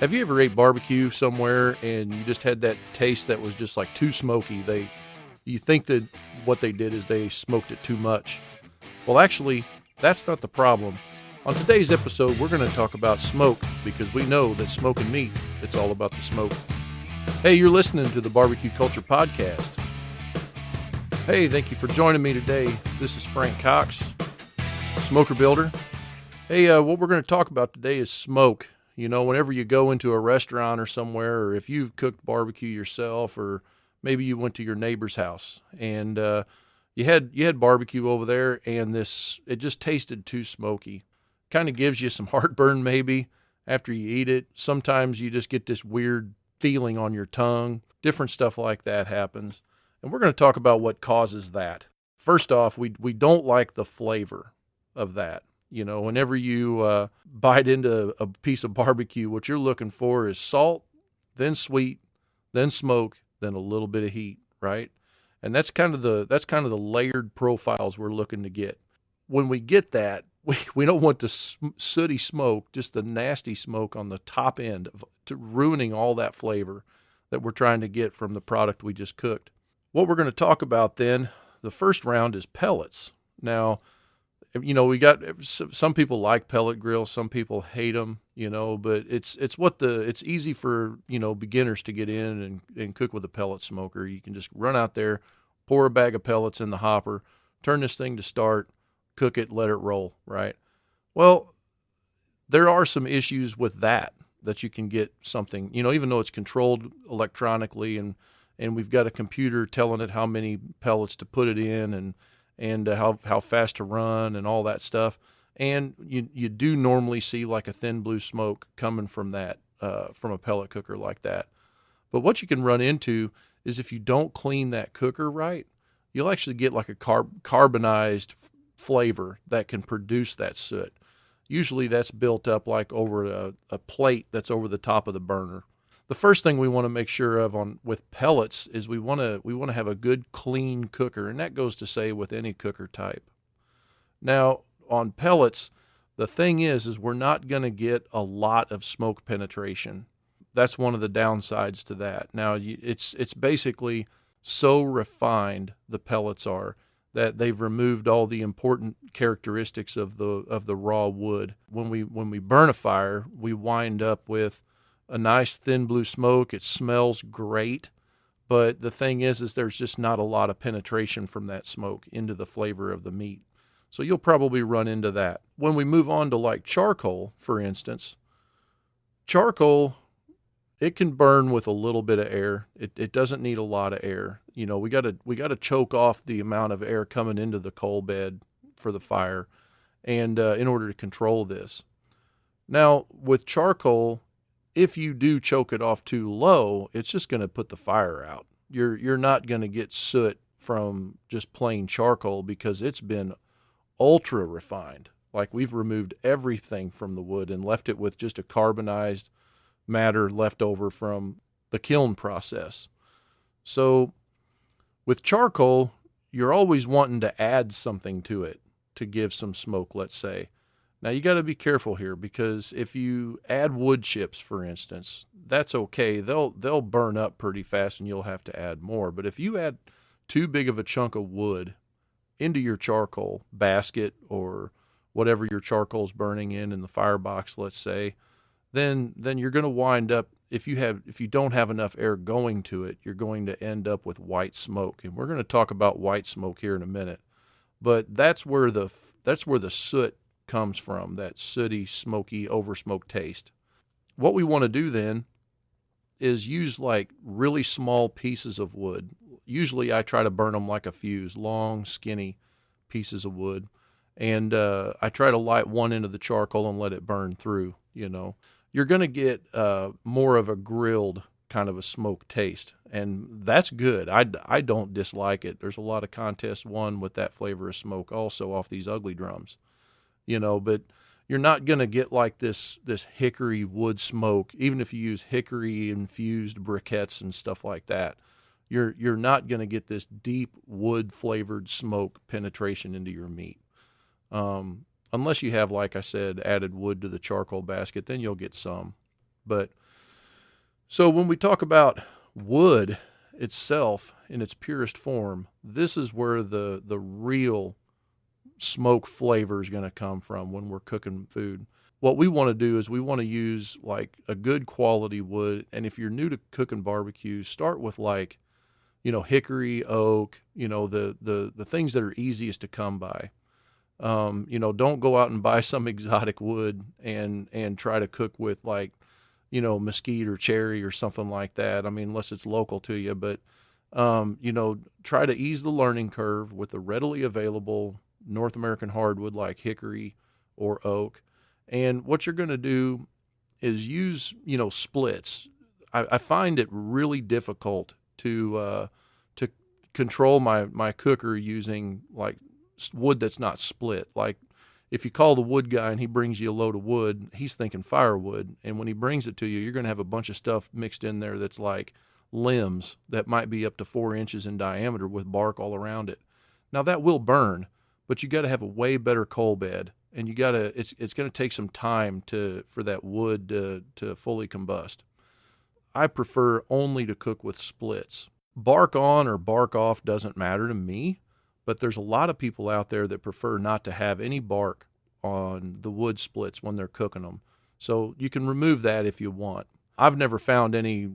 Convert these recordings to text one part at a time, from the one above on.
Have you ever ate barbecue somewhere and you just had that taste that was just like too smoky? You think that what they did is they smoked it too much. Well, actually, that's not the problem. On today's episode, we're going to talk about smoke because we know that smoking meat, it's all about the smoke. Hey, you're listening to the Barbecue Culture Podcast. Hey, thank you for joining me today. This is Frank Cox, Smoker Builder. Hey, what we're going to talk about today is smoke. You know, whenever you go into a restaurant or somewhere, or if you've cooked barbecue yourself, or maybe you went to your neighbor's house and you had barbecue over there, and it just tasted too smoky. Kind of gives you some heartburn maybe after you eat it. Sometimes you just get this weird feeling on your tongue. Different stuff like that happens, and we're going to talk about what causes that. First off, we don't like the flavor of that. You know, whenever you bite into a piece of barbecue, what you're looking for is salt, then sweet, then smoke, then a little bit of heat, right? And that's kind of the layered profiles we're looking to get. When we get that, we don't want the sooty smoke, just the nasty smoke on the top end, to ruining all that flavor that we're trying to get from the product we just cooked. What we're going to talk about then, the first round, is pellets. Now, you know, we got some people like pellet grills, some people hate them, you know, but it's easy for, you know, beginners to get in and cook with a pellet smoker. You can just run out there, pour a bag of pellets in the hopper, turn this thing to start, cook it, let it roll, right? Well, there are some issues with that you can get something, you know, even though it's controlled electronically and we've got a computer telling it how many pellets to put it in and how fast to run and all that stuff. And you do normally see like a thin blue smoke coming from that, from a pellet cooker like that. But what you can run into is if you don't clean that cooker right, you'll actually get like a carbonized flavor that can produce that soot. Usually that's built up like over a plate that's over the top of the burner. The first thing we want to make sure of with pellets is we want to have a good clean cooker, and that goes to say with any cooker type. Now, on pellets, the thing is we're not going to get a lot of smoke penetration. That's one of the downsides to that. Now, it's basically so refined, the pellets are, that they've removed all the important characteristics of the raw wood. When we burn a fire, we wind up with a nice thin blue smoke. It smells great, but the thing is there's just not a lot of penetration from that smoke into the flavor of the meat. So you'll probably run into that. When we move on to like charcoal, for instance, charcoal, it can burn with a little bit of air. It doesn't need a lot of air. You know, we got to choke off the amount of air coming into the coal bed for the fire, and in order to control this. Now with charcoal, if you do choke it off too low, it's just going to put the fire out. You're not going to get soot from just plain charcoal because it's been ultra refined. Like we've removed everything from the wood and left it with just a carbonized matter left over from the kiln process. So with charcoal, you're always wanting to add something to it to give some smoke, let's say. Now, you got to be careful here because if you add wood chips, for instance, that's okay. They'll burn up pretty fast and you'll have to add more. But if you add too big of a chunk of wood into your charcoal basket or whatever your charcoal's burning in the firebox, let's say, then you're going to wind up, if you don't have enough air going to it, you're going to end up with white smoke. And we're going to talk about white smoke here in a minute. But that's where the soot comes from, that sooty, smoky, oversmoked taste. What we want to do then is use like really small pieces of wood. Usually I try to burn them like a fuse, long, skinny pieces of wood. And I try to light one end of the charcoal and let it burn through, you know. You're going to get more of a grilled kind of a smoke taste, and that's good. I don't dislike it. There's a lot of contests won with that flavor of smoke also off these ugly drums. You know, but you're not going to get like this hickory wood smoke, even if you use hickory infused briquettes and stuff like that. You're not going to get this deep wood flavored smoke penetration into your meat. Unless you have, like I said, added wood to the charcoal basket, then you'll get some. But So when we talk about wood itself in its purest form, this is where the real smoke flavor is going to come from when we're cooking food. What we want to do is we want to use like a good quality wood. And if you're new to cooking barbecue, start with like, hickory, oak, the things that are easiest to come by. Don't go out and buy some exotic wood and try to cook with like, mesquite or cherry or something like that. I mean, unless it's local to you, but, try to ease the learning curve with the readily available North American hardwood like hickory or oak. And what you're going to do is use, splits. I find it really difficult to control my cooker using like wood that's not split. Like if you call the wood guy and he brings you a load of wood, he's thinking firewood. And when he brings it to you, you're going to have a bunch of stuff mixed in there that's like limbs that might be up to 4 inches in diameter with bark all around it. Now that will burn, but you got to have a way better coal bed, and it's going to take some time for that wood to fully combust. I prefer only to cook with splits. Bark on or bark off doesn't matter to me, but there's a lot of people out there that prefer not to have any bark on the wood splits when they're cooking them. So you can remove that if you want. I've never found any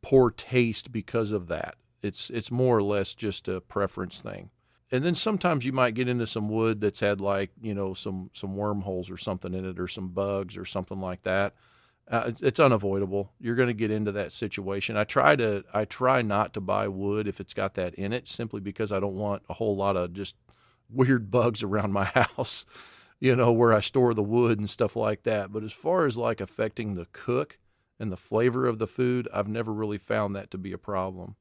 poor taste because of that. It's more or less just a preference thing. And then sometimes you might get into some wood that's had like, some wormholes or something in it, or some bugs or something like that. It's unavoidable. You're going to get into that situation. I try not to buy wood if it's got that in it, simply because I don't want a whole lot of just weird bugs around my house, where I store the wood and stuff like that. But as far as like affecting the cook and the flavor of the food, I've never really found that to be a problem.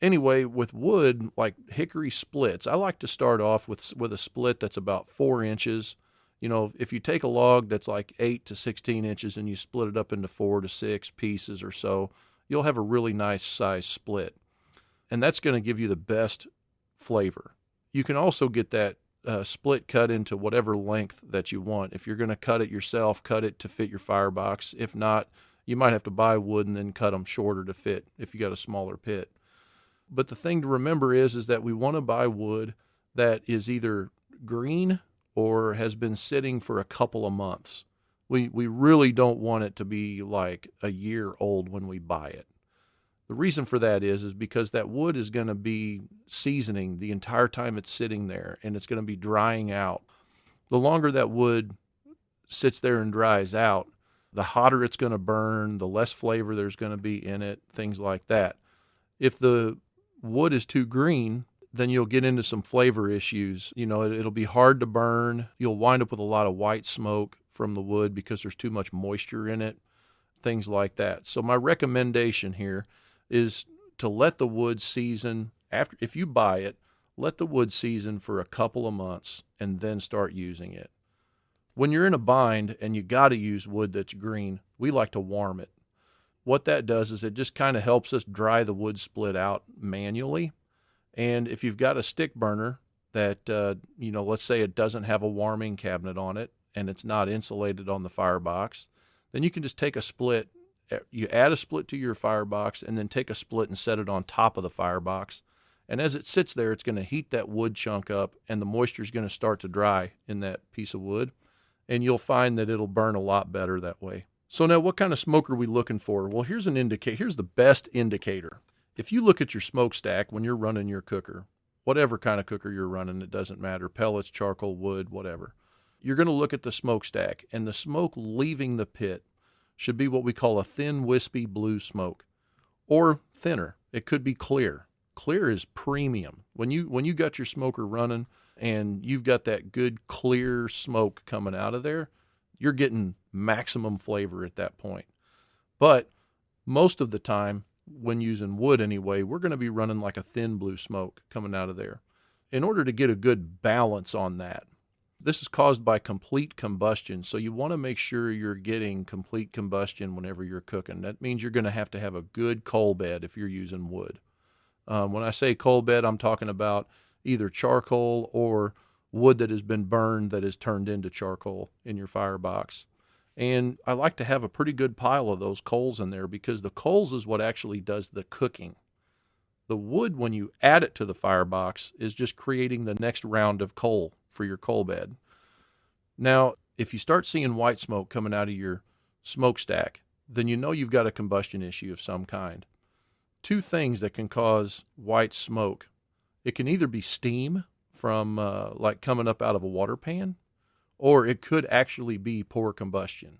Anyway, with wood, like hickory splits, I like to start off with a split that's about 4 inches. If you take a log that's like 8 to 16 inches and you split it up into 4 to 6 pieces or so, you'll have a really nice size split. And that's going to give you the best flavor. You can also get that split cut into whatever length that you want. If you're going to cut it yourself, cut it to fit your firebox. If not, you might have to buy wood and then cut them shorter to fit if you got a smaller pit. But the thing to remember is that we want to buy wood that is either green or has been sitting for a couple of months. We really don't want it to be like a year old when we buy it. The reason for that is because that wood is going to be seasoning the entire time it's sitting there, and it's going to be drying out. The longer that wood sits there and dries out, the hotter it's going to burn, the less flavor there's going to be in it, things like that. If the wood is too green, then you'll get into some flavor issues. It'll be hard to burn. You'll wind up with a lot of white smoke from the wood because there's too much moisture in it, things like that. So my recommendation here is to let the wood season. If you buy it, let the wood season for a couple of months and then start using it. When you're in a bind and you got to use wood that's green, we like to warm it. What that does is it just kind of helps us dry the wood split out manually. And if you've got a stick burner that, let's say it doesn't have a warming cabinet on it and it's not insulated on the firebox, then you can just take a split. You add a split to your firebox and then take a split and set it on top of the firebox. And as it sits there, it's going to heat that wood chunk up, and the moisture is going to start to dry in that piece of wood. And you'll find that it'll burn a lot better that way. So now what kind of smoke are we looking for? Well, here's the best indicator. If you look at your smokestack when you're running your cooker, whatever kind of cooker you're running, it doesn't matter, pellets, charcoal, wood, whatever. You're going to look at the smokestack, and the smoke leaving the pit should be what we call a thin, wispy blue smoke, or thinner. It could be clear. Clear is premium. When you got your smoker running and you've got that good clear smoke coming out of there, you're getting maximum flavor at that point. But most of the time, when using wood anyway, we're going to be running like a thin blue smoke coming out of there. In order to get a good balance on that, this is caused by complete combustion, so you want to make sure you're getting complete combustion whenever you're cooking. That means you're going to have a good coal bed if you're using wood. When I say coal bed, I'm talking about either charcoal or wood that has been burned that is turned into charcoal in your firebox. And I like to have a pretty good pile of those coals in there because the coals is what actually does the cooking. The wood, when you add it to the firebox, is just creating the next round of coal for your coal bed. Now, if you start seeing white smoke coming out of your smokestack, then you know you've got a combustion issue of some kind. Two things that can cause white smoke. It can either be steam from like coming up out of a water pan, or it could actually be poor combustion.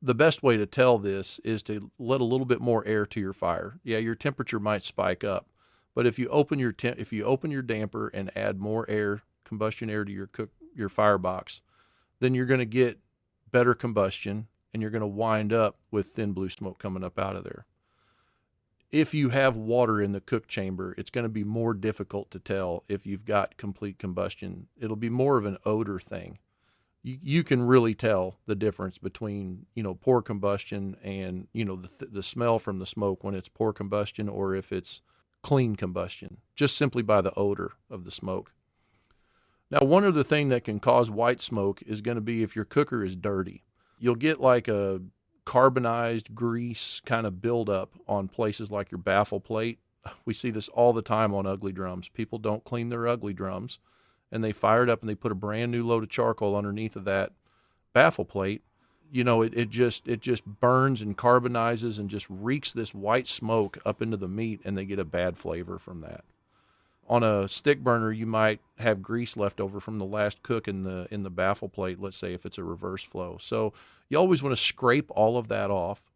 The best way to tell this is to let a little bit more air to your fire. Yeah, your temperature might spike up, but if you open your damper and add more air, combustion air to your firebox, then you're going to get better combustion, and you're going to wind up with thin blue smoke coming up out of there. If you have water in the cook chamber, it's going to be more difficult to tell if you've got complete combustion. It'll be more of an odor thing. You can really tell the difference between, poor combustion and, the smell from the smoke when it's poor combustion or if it's clean combustion, just simply by the odor of the smoke. Now, one other thing that can cause white smoke is going to be if your cooker is dirty. You'll get like a carbonized grease kind of buildup on places like your baffle plate. We see this all the time on ugly drums. People don't clean their ugly drums, and they fire it up and they put a brand new load of charcoal underneath of that baffle plate. It just burns and carbonizes and just reeks this white smoke up into the meat, and they get a bad flavor from that. On a stick burner, you might have grease left over from the last cook in the baffle plate, let's say if it's a reverse flow. So you always want to scrape all of that off.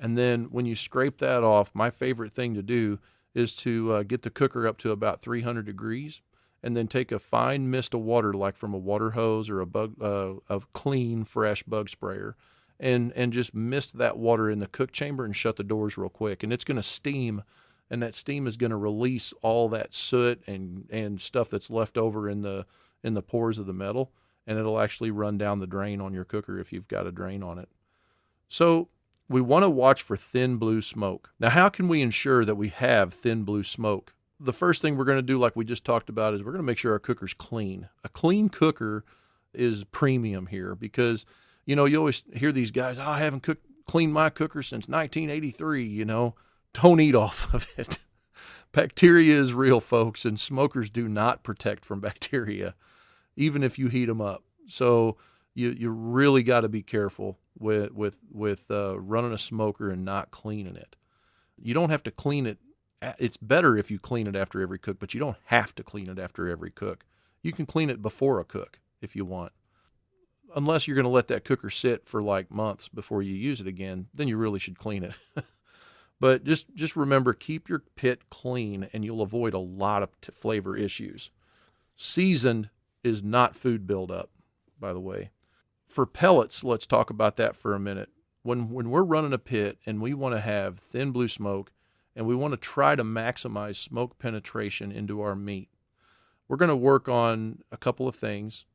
And then when you scrape that off, my favorite thing to do is to get the cooker up to about 300 degrees and then take a fine mist of water, like from a water hose or a clean, fresh bug sprayer, and just mist that water in the cook chamber and shut the doors real quick. And it's going to steam, and that steam is going to release all that soot and stuff that's left over in the pores of the metal, and it'll actually run down the drain on your cooker if you've got a drain on it. So we want to watch for thin blue smoke. Now, how can we ensure that we have thin blue smoke? The first thing we're going to do, like we just talked about, is we're going to make sure our cooker's clean. A clean cooker is premium here because, you always hear these guys, I haven't cleaned my cooker since 1983, Don't eat off of it. Bacteria is real, folks, and smokers do not protect from bacteria, even if you heat them up. So you really got to be careful with running a smoker and not cleaning it. You don't have to clean it. It's better if you clean it after every cook, but you don't have to clean it after every cook. You can clean it before a cook if you want. Unless you're going to let that cooker sit for like months before you use it again, then you really should clean it. But just remember, keep your pit clean and you'll avoid a lot of flavor issues. Seasoned is not food buildup, by the way. For pellets, let's talk about that for a minute. When we're running a pit and we want to have thin blue smoke and we want to try to maximize smoke penetration into our meat, we're going to work on a couple of things.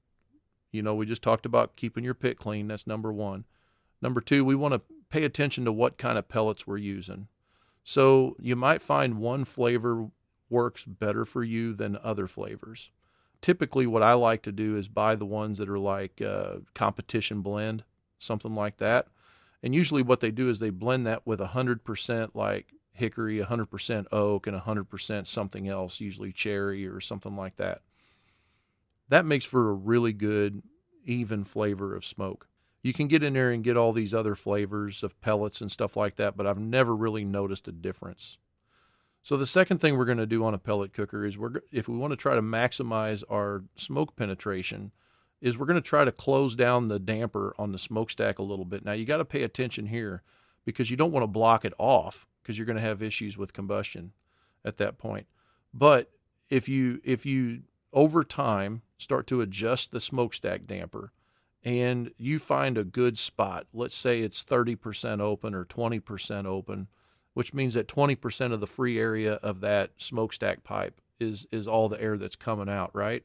We just talked about keeping your pit clean. That's number one. Number two, we want to pay attention to what kind of pellets we're using. So you might find one flavor works better for you than other flavors. Typically, what I like to do is buy the ones that are like competition blend, something like that. And usually what they do is they blend that with 100% like hickory, 100% oak, and 100% something else, usually cherry or something like that. That makes for a really good, even flavor of smoke. You can get in there and get all these other flavors of pellets and stuff like that, but I've never really noticed a difference. So the second thing we're going to do on a pellet cooker is if we want to try to maximize our smoke penetration, is we're going to try to close down the damper on the smokestack a little bit. Now you got to pay attention here because you don't want to block it off because you're going to have issues with combustion at that point. But if you over time start to adjust the smokestack damper and you find a good spot, let's say it's 30% open or 20% open, which means that 20% of the free area of that smokestack pipe is all the air that's coming out, right?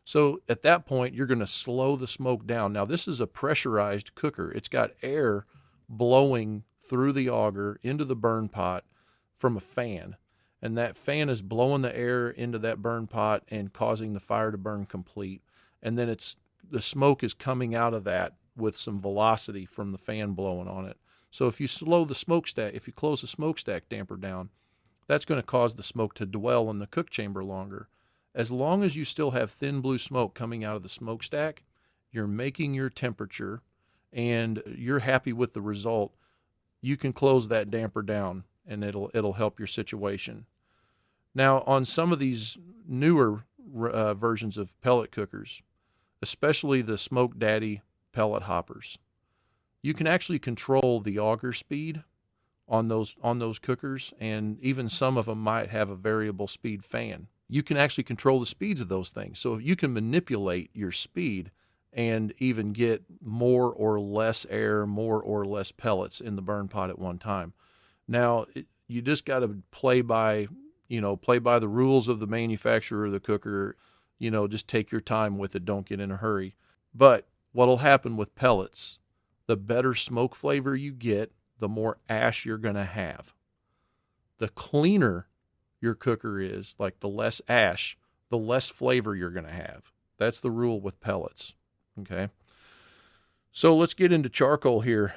So at that point, you're going to slow the smoke down. Now, this is a pressurized cooker. It's got air blowing through the auger into the burn pot from a fan. And that fan is blowing the air into that burn pot and causing the fire to burn complete. And then the smoke is coming out of that with some velocity from the fan blowing on it. So if you close the smokestack damper down, that's going to cause the smoke to dwell in the cook chamber longer. As long as you still have thin blue smoke coming out of the smokestack, you're making your temperature and you're happy with the result, you can close that damper down and it'll help your situation. Now, on some of these newer versions of pellet cookers, especially the Smoke Daddy pellet hoppers, you can actually control the auger speed on those cookers, and even some of them might have a variable speed fan. You can actually control the speeds of those things. So you can manipulate your speed and even get more or less air, more or less pellets in the burn pot at one time. Now, you just got to play by the rules of the manufacturer of the cooker. Just take your time with it. Don't get in a hurry. But what'll happen with pellets, the better smoke flavor you get, the more ash you're going to have. The cleaner your cooker is, like the less ash, the less flavor you're going to have. That's the rule with pellets. Okay. So let's get into charcoal here.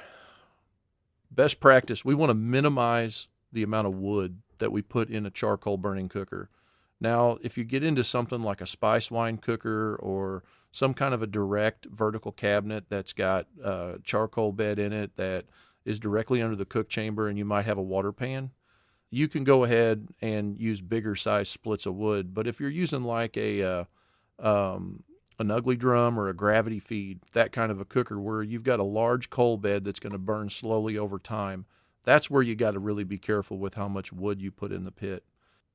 Best practice, we want to minimize the amount of wood that we put in a charcoal burning cooker. Now, if you get into something like a spice wine cooker or some kind of a direct vertical cabinet that's got a charcoal bed in it that is directly under the cook chamber, and you might have a water pan, you can go ahead and use bigger size splits of wood. But if you're using like an ugly drum or a gravity feed, that kind of a cooker where you've got a large coal bed that's going to burn slowly over time, that's where you got to really be careful with how much wood you put in the pit.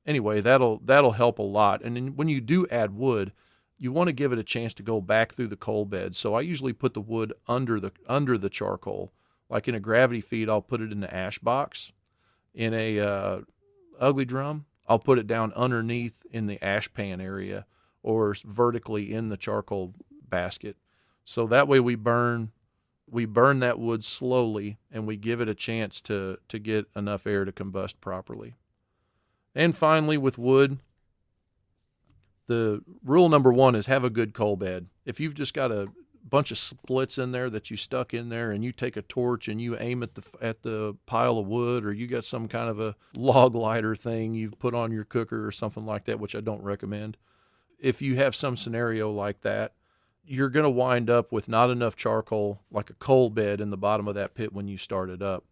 Anyway, that'll help a lot. And then when you do add wood, you want to give it a chance to go back through the coal bed. So I usually put the wood under the charcoal. Like in a gravity feed, I'll put it in the ash box. In a ugly drum, I'll put it down underneath in the ash pan area or vertically in the charcoal basket. So that way we burn that wood slowly and we give it a chance to get enough air to combust properly. And finally, with wood, the rule number one is have a good coal bed. If you've just got a bunch of splits in there that you stuck in there and you take a torch and you aim at the pile of wood, or you got some kind of a log lighter thing you've put on your cooker or something like that, which I don't recommend. If you have some scenario like that, you're going to wind up with not enough charcoal, like a coal bed in the bottom of that pit when you start it up.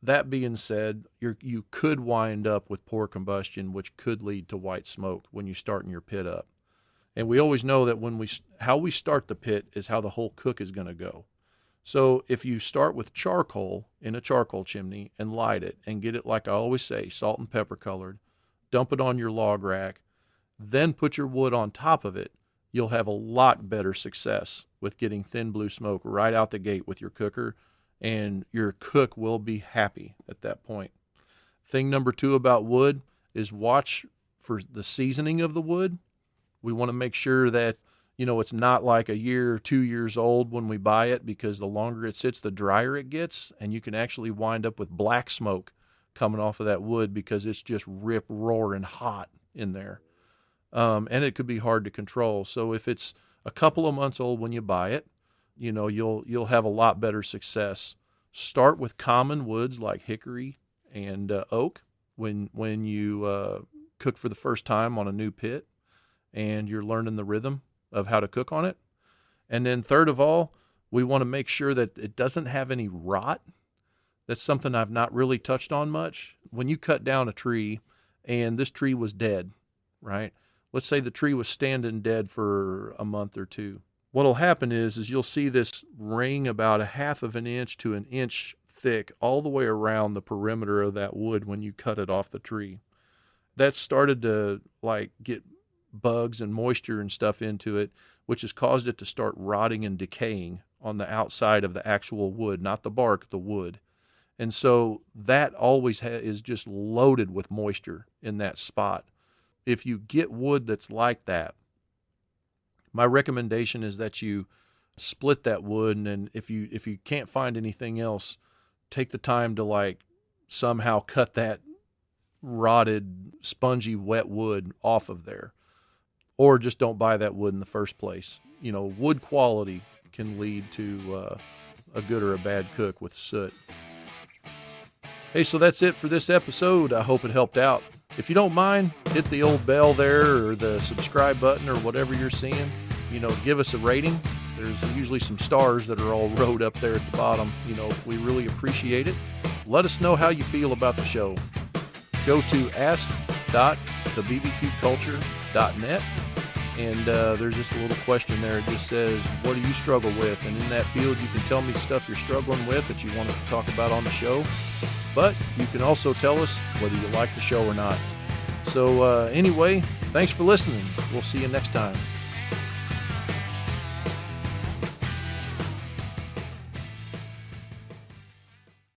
That being said, you could wind up with poor combustion, which could lead to white smoke when you're starting your pit up. And we always know that how we start the pit is how the whole cook is going to go. So if you start with charcoal in a charcoal chimney and light it and get it, like I always say, salt and pepper colored, dump it on your log rack, then put your wood on top of it, you'll have a lot better success with getting thin blue smoke right out the gate with your cooker, and your cook will be happy at that point. Thing number 2 about wood is watch for the seasoning of the wood. We want to make sure that, it's not like a year or 2 years old when we buy it, because the longer it sits, the drier it gets, and you can actually wind up with black smoke coming off of that wood because it's just rip-roaring hot in there. And it could be hard to control. So if it's a couple of months old when you buy it, you'll have a lot better success. Start with common woods like hickory and oak when you cook for the first time on a new pit and you're learning the rhythm of how to cook on it. And then third of all, we want to make sure that it doesn't have any rot. That's something I've not really touched on much. When you cut down a tree and this tree was dead, right? Let's say the tree was standing dead for a month or two. What'll happen is you'll see this ring about 1/2 of an inch to an inch thick all the way around the perimeter of that wood when you cut it off the tree. That's started to get bugs and moisture and stuff into it, which has caused it to start rotting and decaying on the outside of the actual wood, not the bark, the wood. And so that always is just loaded with moisture in that spot. If you get wood that's like that, my recommendation is that you split that wood, and then if you can't find anything else, take the time to somehow cut that rotted, spongy, wet wood off of there. Or just don't buy that wood in the first place. Wood quality can lead to a good or a bad cook with soot. Hey, so that's it for this episode. I hope it helped out. If you don't mind, hit the old bell there or the subscribe button or whatever you're seeing. Give us a rating. There's usually some stars that are all wrote up there at the bottom. We really appreciate it. Let us know how you feel about the show. Go to ask.thebbqculture.net, and there's just a little question there. It just says, what do you struggle with? And in that field, you can tell me stuff you're struggling with that you want us to talk about on the show. But you can also tell us whether you like the show or not. So anyway, thanks for listening. We'll see you next time.